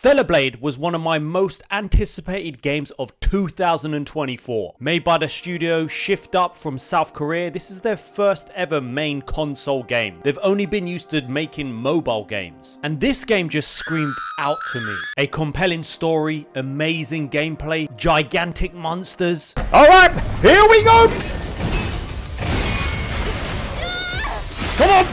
Stellar Blade was one of my most anticipated games of 2024. Made by the studio Shift Up from South Korea, this is their first ever main console game. They've only been used to making mobile games. And this game just screamed out to me. A compelling story, amazing gameplay, gigantic monsters. Alright, here we go! Come on!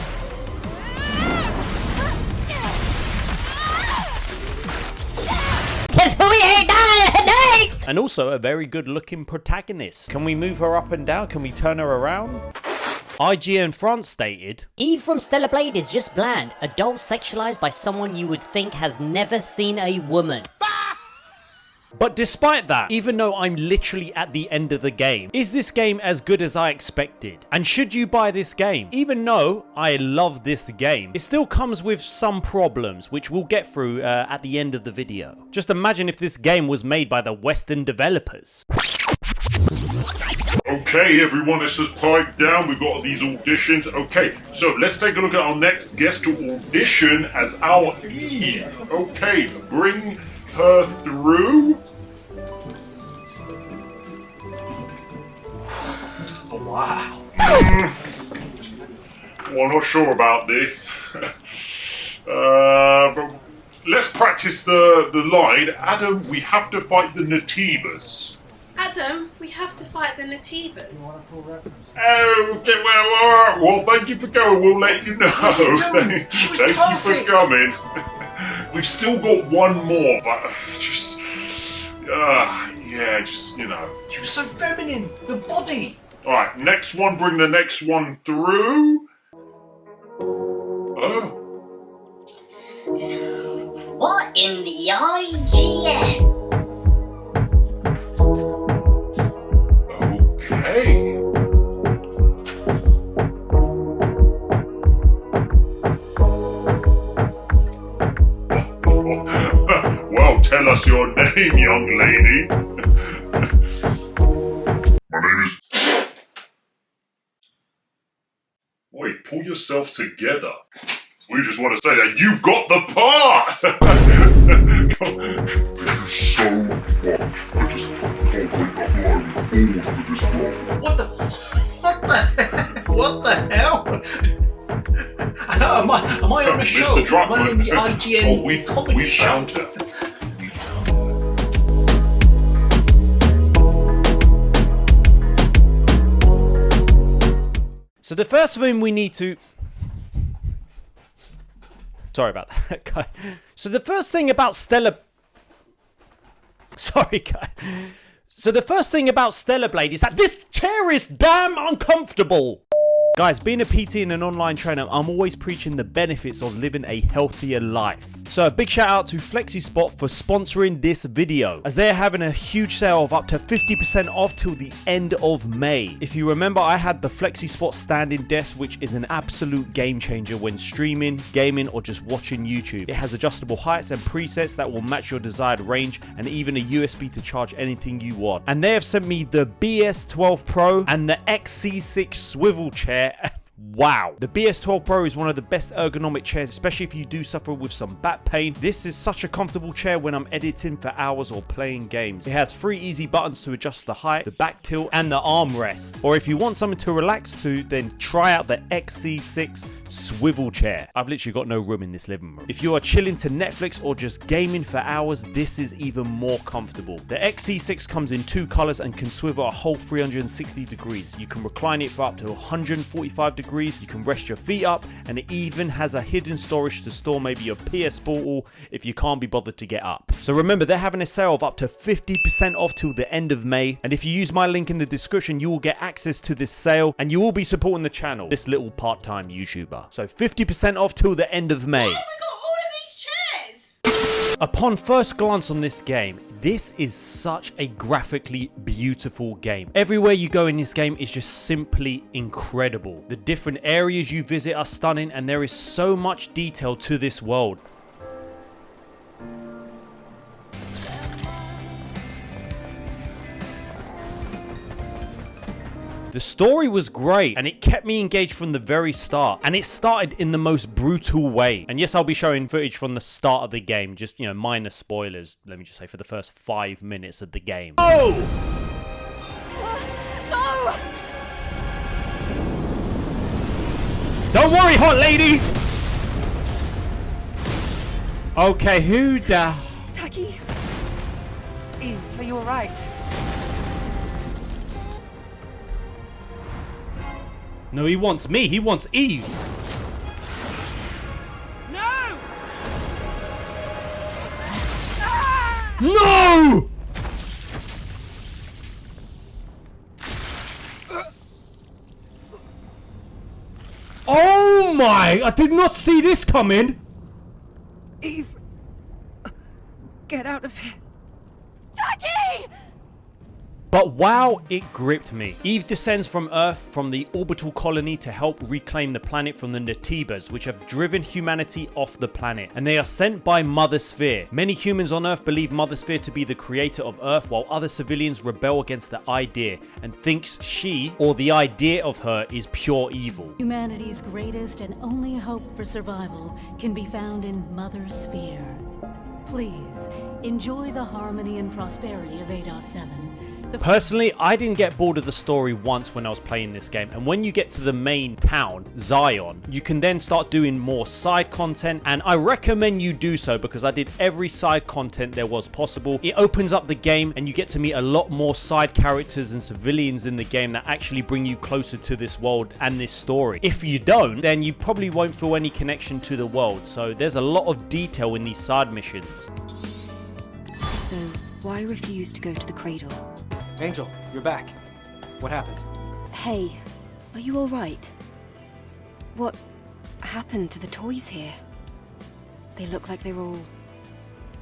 And also a very good looking protagonist. Can we move her up and down? Can we turn her around? IGN France stated, Eve from Stellar Blade is just bland, adult sexualized by someone you would think has never seen a woman. But despite that, even though I'm literally at the end of the game, is this game as good as I expected? And should you buy this game? Even though I love this game, it still comes with some problems, which we'll get through at the end of the video. Just imagine if this game was made by the Western developers. Okay, everyone, let's just pipe down. We've got these auditions. Okay, so let's take a look at our next guest to audition as our Eve. Okay, bring her through. Oh, wow. Well, I'm not sure about this. But let's practice the line. Adam, we have to fight the Natibas. Adam, we have to fight the Natibas. Okay, well, thank you for going. We'll let you know. Thank you for coming. We've still got one more, but just, you know. She was so feminine. The body. All right, next one. Bring the next one through. Oh. What in the IGN? Okay. Well, tell us your name, young lady. My name is... Wait, pull yourself together. We just want to say that you've got the part! Thank you so much. I just can't believe I've learned all for this long. What the hell? Am I on a show? Mr. Druckmann. Am I on the IGN comedy we show? found her. So the first thing we need to... Sorry about that, guy. So the first thing about Stellar... Sorry, guy. So the first thing about Stellar Blade is that this chair is damn uncomfortable. Guys, being a PT and an online trainer, I'm always preaching the benefits of living a healthier life. So a big shout out to FlexiSpot for sponsoring this video, as they're having a huge sale of up to 50% off till the end of May. If you remember, I had the FlexiSpot standing desk, which is an absolute game changer when streaming, gaming, or just watching YouTube. It has adjustable heights and presets that will match your desired range, and even a USB to charge anything you want. And they have sent me the BS12 Pro and the XC6 swivel chair. Wow, the BS12 Pro is one of the best ergonomic chairs, especially if you do suffer with some back pain. This is such a comfortable chair when I'm editing for hours or playing games. It has 3 easy buttons to adjust the height, the back tilt, and the armrest. Or if you want something to relax to, then try out the XC6 swivel chair. I've literally got no room in this living room. If you are chilling to Netflix or just gaming for hours, this is even more comfortable. The XC6 comes in 2 colors and can swivel a whole 360 degrees. You can recline it for up to 145 degrees. You can rest your feet up, and it even has a hidden storage to store maybe your PS Portal if you can't be bothered to get up. So remember, they're having a sale of up to 50% off till the end of May, and if you use my link in the description, you will get access to this sale, and you will be supporting the channel, this little part-time YouTuber. So 50% off till the end of May. Where have we got all of these chairs? Upon first glance on this game, this is such a graphically beautiful game. Everywhere you go in this game is just simply incredible. The different areas you visit are stunning, and there is so much detail to this world. The story was great, and it kept me engaged from the very start, and it started in the most brutal way. And yes, I'll be showing footage from the start of the game, just, you know, minor spoilers, let me just say, for the first 5 minutes of the game. Oh! No! Don't worry, hot lady! Okay, who the... Taki? Eve, are you alright? No, he wants me. He wants Eve. No! No! Oh my! I did not see this coming. Eve! Get out of here. Taki! But wow, it gripped me. Eve descends from Earth from the orbital colony to help reclaim the planet from the Natibas, which have driven humanity off the planet. And they are sent by Mother Sphere. Many humans on Earth believe Mother Sphere to be the creator of Earth, while other civilians rebel against the idea and thinks she, or the idea of her, is pure evil. Humanity's greatest and only hope for survival can be found in Mother Sphere. Please, enjoy the harmony and prosperity of 8.7. Personally, I didn't get bored of the story once when I was playing this game, and when you get to the main town, Zion, you can then start doing more side content, and I recommend you do so because I did every side content there was possible. It opens up the game and you get to meet a lot more side characters and civilians in the game that actually bring you closer to this world and this story. If you don't, then you probably won't feel any connection to the world, so there's a lot of detail in these side missions. So, why refuse to go to the cradle? Angel, you're back. What happened? Hey, are you alright? What happened to the toys here? They look like they're all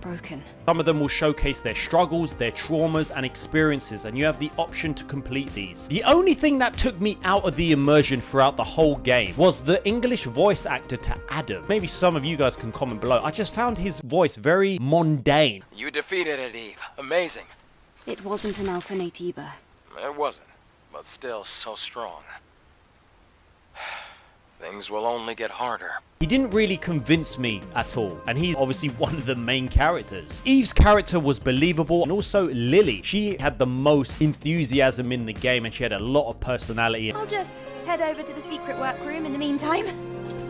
broken. Some of them will showcase their struggles, their traumas and experiences, and you have the option to complete these. The only thing that took me out of the immersion throughout the whole game was the English voice actor to Adam. Maybe some of you guys can comment below. I just found his voice very mundane. You defeated it, Eve. Amazing. It wasn't an Alpha Natiba. It wasn't, but still so strong. Things will only get harder. He didn't really convince me at all, and he's obviously one of the main characters. Eve's character was believable, and also Lily. She had the most enthusiasm in the game, and she had a lot of personality. I'll just head over to the secret workroom in the meantime.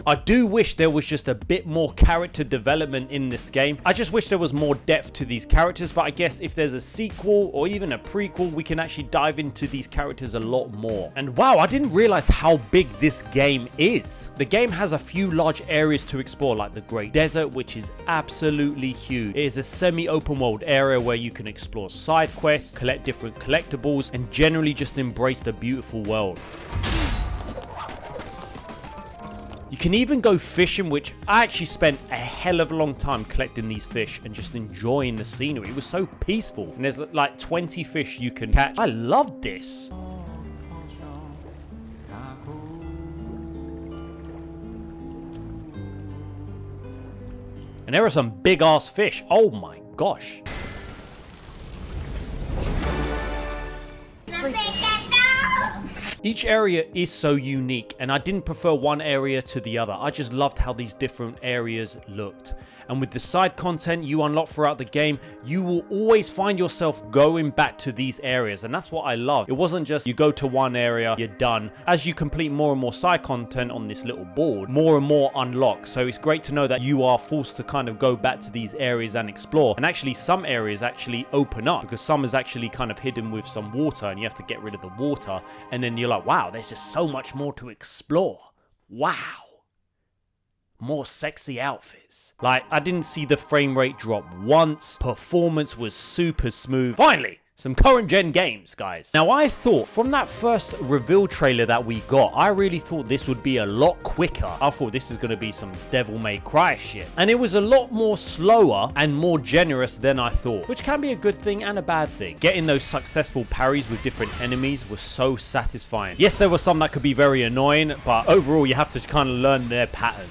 I do wish there was just a bit more character development in this game. I just wish there was more depth to these characters, but I guess if there's a sequel or even a prequel, we can actually dive into these characters a lot more. And wow, I didn't realize how big this game is. The game has a few large areas to explore, like the Great Desert, which is absolutely huge. It is a semi-open world area where you can explore side quests, collect different collectibles, and generally just embrace the beautiful world. You can even go fishing, which I actually spent a hell of a long time collecting these fish and just enjoying the scenery. It was so peaceful. And there's like 20 fish you can catch. I loved this. And there are some big ass fish. Oh my gosh. Each area is so unique, and I didn't prefer one area to the other. I just loved how these different areas looked. And with the side content you unlock throughout the game, you will always find yourself going back to these areas, and that's what I love. It wasn't just you go to one area, you're done. As you complete more and more side content on this little board, more and more unlock. So it's great to know that you are forced to kind of go back to these areas and explore. And actually some areas actually open up, because some is actually kind of hidden with some water, and you have to get rid of the water, and then you're like, wow, there's just so much more to explore. Wow. More sexy outfits. Like, I didn't see the frame rate drop once. Performance was super smooth. Finally, some current gen games, guys. Now, I thought from that first reveal trailer that we got, I really thought this would be a lot quicker. I thought this is going to be some Devil May Cry shit. And it was a lot more slower and more generous than I thought, which can be a good thing and a bad thing. Getting those successful parries with different enemies was so satisfying. Yes, there were some that could be very annoying, but overall, you have to kind of learn their patterns.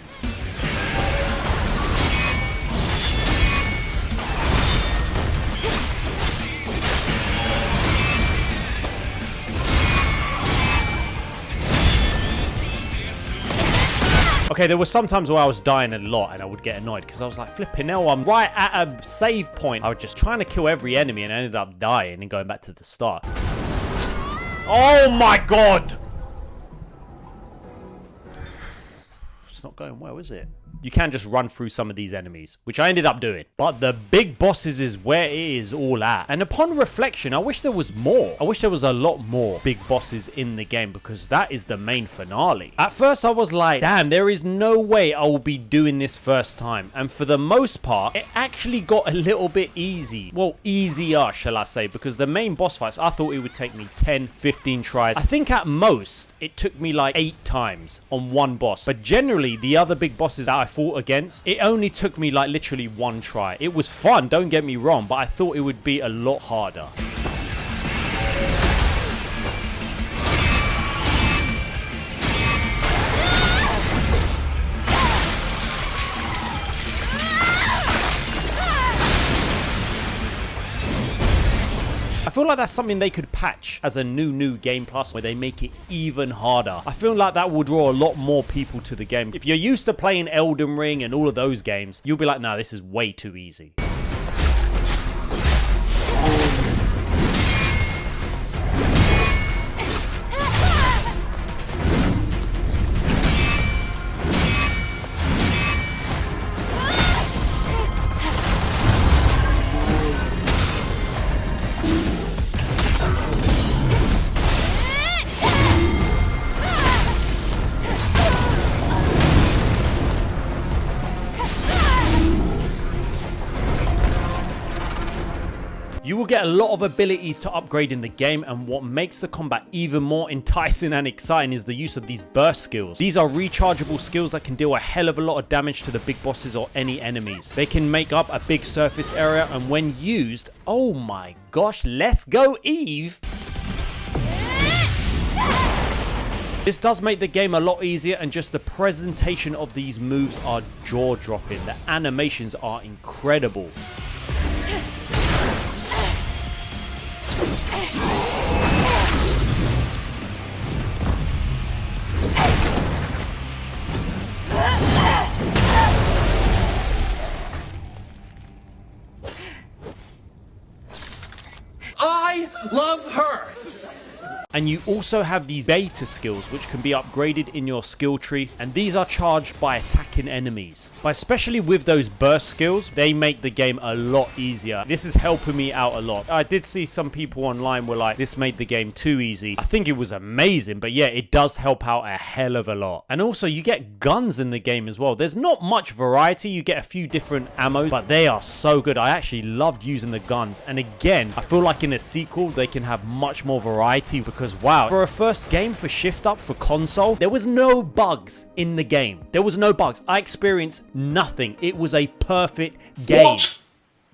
Okay, there were some times where I was dying a lot and I would get annoyed because I was like, flipping hell, I'm right at a save point. I was just trying to kill every enemy and I ended up dying and going back to the start. Oh my god! It's not going well, is it? You can just run through some of these enemies, which I ended up doing. But the big bosses is where it is all at. And upon reflection, I wish there was more. I wish there was a lot more big bosses in the game because that is the main finale. At first, I was like, damn, there is no way I will be doing this first time. And for the most part, it actually got a little bit easy. Well, easier, shall I say, because the main boss fights, I thought it would take me 10, 15 tries. I think at most, it took me like 8 times on one boss. But generally, the other big bosses that I fought against, it only took me like literally 1 try. It was fun, don't get me wrong, but I thought it would be a lot harder. I feel like that's something they could patch as a new game plus where they make it even harder. I feel like that will draw a lot more people to the game. If you're used to playing Elden Ring and all of those games, you'll be like, nah, this is way too easy. You will get a lot of abilities to upgrade in the game, and what makes the combat even more enticing and exciting is the use of these burst skills. These are rechargeable skills that can deal a hell of a lot of damage to the big bosses or any enemies. They can make up a big surface area, and when used, oh my gosh, let's go Eve! This does make the game a lot easier, and just the presentation of these moves are jaw-dropping. The animations are incredible. I love her. And you also have these beta skills which can be upgraded in your skill tree, and these are charged by attacking enemies. But especially with those burst skills, they make the game a lot easier. This is helping me out a lot. I did see some people online were like, this made the game too easy. I think it was amazing, but yeah, it does help out a hell of a lot. And also you get guns in the game as well. There's not much variety. You get a few different ammos, but they are so good. I actually loved using the guns. And again, I feel like in a sequel, they can have much more variety because wow, for a first game for Shift Up for console, there was no bugs in the game. There was no bugs. I experienced nothing. It was a perfect game.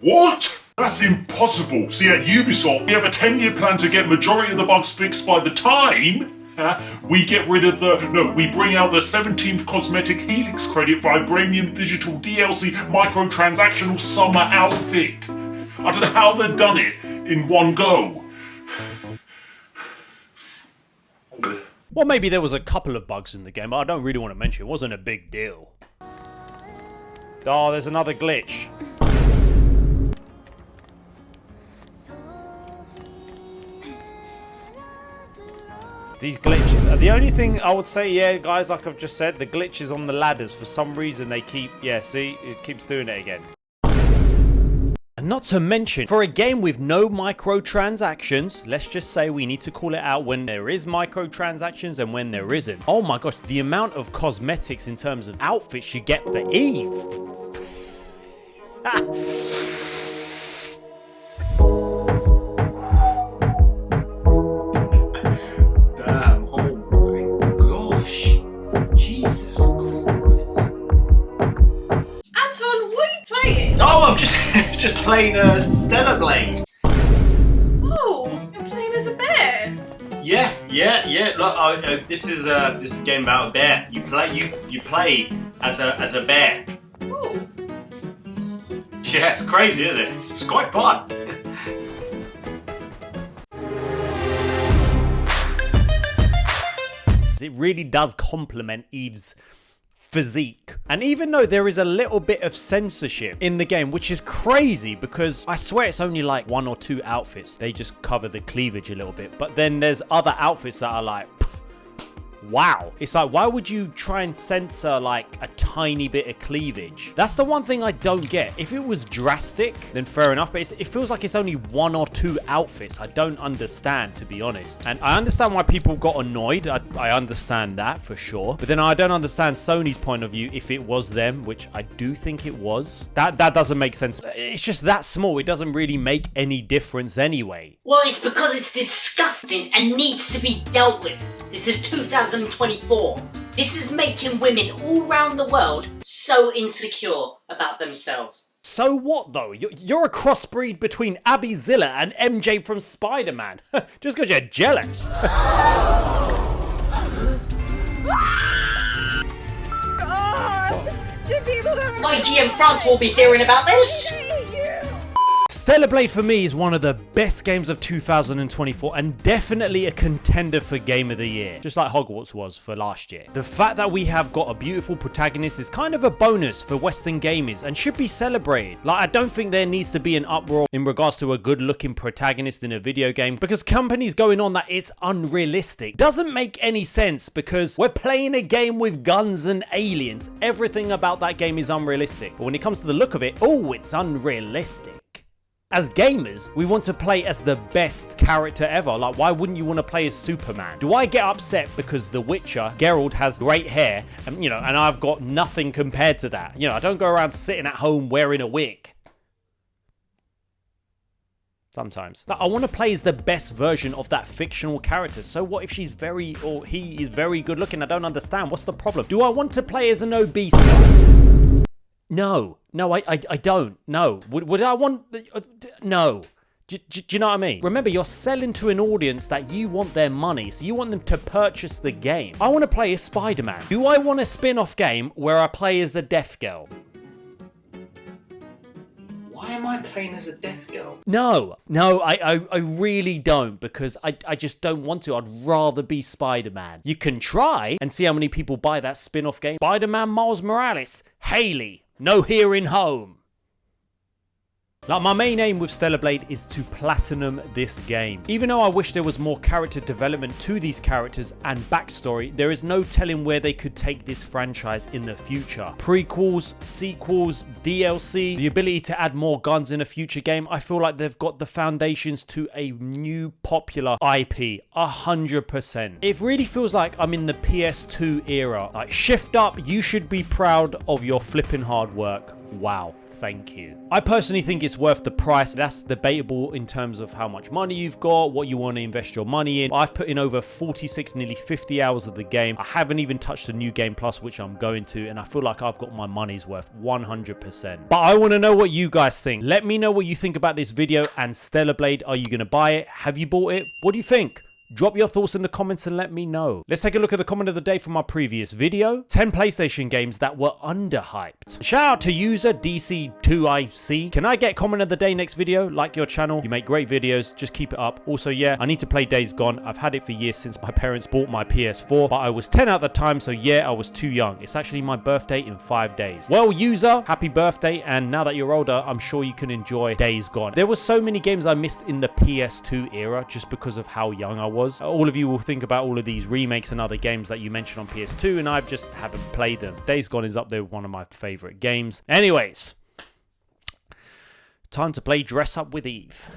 What? That's impossible. See, at Ubisoft, we have a 10-year plan to get majority of the bugs fixed by the time we get rid of we bring out the 17th cosmetic Helix credit Vibranium digital DLC microtransactional summer outfit. I don't know how they've done it in one go. Well, maybe there was a couple of bugs in the game, but I don't really want to mention it. It wasn't a big deal. Oh, there's another glitch. These glitches. The only thing I would say, yeah, guys, like I've just said, the glitches on the ladders, for some reason they keep, yeah, see, it keeps doing it again. And not to mention, for a game with no microtransactions, let's just say we need to call it out when there is microtransactions and when there isn't. Oh my gosh, the amount of cosmetics in terms of outfits you get for Eve. Damn, oh my gosh. Jesus Christ. Anton, what are you playing? Oh, I'm just playing stellarblade. Oh, you're playing as a bear. Yeah. Look, this is a game about a bear. You play as a bear. Oh. Yeah, it's crazy, isn't it? It's quite fun. It really does complement Eve's physique. And even though there is a little bit of censorship in the game, which is crazy because I swear it's only like 1 or 2 outfits. They just cover the cleavage a little bit. But then there's other outfits that are like, wow. It's like, why would you try and censor like a tiny bit of cleavage? That's the one thing I don't get. If it was drastic, then fair enough. But it feels like it's only 1 or 2 outfits. I don't understand, to be honest. And I understand why people got annoyed. I understand that for sure. But then I don't understand Sony's point of view if it was them, which I do think it was. That doesn't make sense. It's just that small. It doesn't really make any difference anyway. Well, it's because it's disgusting and needs to be dealt with. This is 2024. This is making women all around the world so insecure about themselves. So what though? You're a crossbreed between Abby Zilla and MJ from Spider-Man. Just because you're jealous. My GM France will be hearing about this. Stellar Blade for me is one of the best games of 2024 and definitely a contender for Game of the Year, just like Hogwarts was for last year. The fact that we have got a beautiful protagonist is kind of a bonus for Western gamers and should be celebrated. Like, I don't think there needs to be an uproar in regards to a good looking protagonist in a video game because companies going on that it's unrealistic doesn't make any sense because we're playing a game with guns and aliens. Everything about that game is unrealistic. But when it comes to the look of it, oh, it's unrealistic. As gamers, we want to play as the best character ever. Like, why wouldn't you want to play as Superman? Do I get upset because The Witcher, Geralt has great hair, and and I've got nothing compared to that? I don't go around sitting at home wearing a wig. Sometimes. But I want to play as the best version of that fictional character. So what if she's he is very good looking? I don't understand. What's the problem? Do I want to play as an obese guy? No, I don't. No. Would I want... No. Do you know what I mean? Remember, you're selling to an audience that you want their money, so you want them to purchase the game. I want to play as Spider-Man. Do I want a spin-off game where I play as a deaf girl? Why am I playing as a deaf girl? No, I really don't, because I just don't want to. I'd rather be Spider-Man. You can try and see how many people buy that spin-off game. Spider-Man Miles Morales, Haley, no hearing home. Like, my main aim with Stellar Blade is to platinum this game. Even though I wish there was more character development to these characters and backstory, there is no telling where they could take this franchise in the future. Prequels, sequels, DLC, the ability to add more guns in a future game. I feel like they've got the foundations to a new popular IP, 100%. It really feels like I'm in the PS2 era. Like, shift up, you should be proud of your flipping hard work. Wow. Thank you. I personally think it's worth the price. That's debatable in terms of how much money you've got, what you want to invest your money in. I've put in over 46, nearly 50 hours of the game. I haven't even touched the new Game Plus, which I'm going to, and I feel like I've got my money's worth 100%. But I want to know what you guys think. Let me know what you think about this video and Stellar Blade. Are you going to buy it? Have you bought it? What do you think? Drop your thoughts in the comments and let me know. Let's take a look at the comment of the day from our previous video. 10 PlayStation games that were underhyped. Shout out to user DC2IC. Can I get comment of the day next video? Like your channel. You make great videos. Just keep it up. Also, yeah, I need to play Days Gone. I've had it for years since my parents bought my PS4, but I was 10 at the time, so yeah, I was too young. It's actually my birthday in 5 days. Well, user, happy birthday, and now that you're older, I'm sure you can enjoy Days Gone. There were so many games I missed in the PS2 era just because of how young I was. All of you will think about all of these remakes and other games that you mentioned on PS2, and I just haven't played them. Days Gone is up there with one of my favorite games. Anyways, time to play Dress Up with Eve.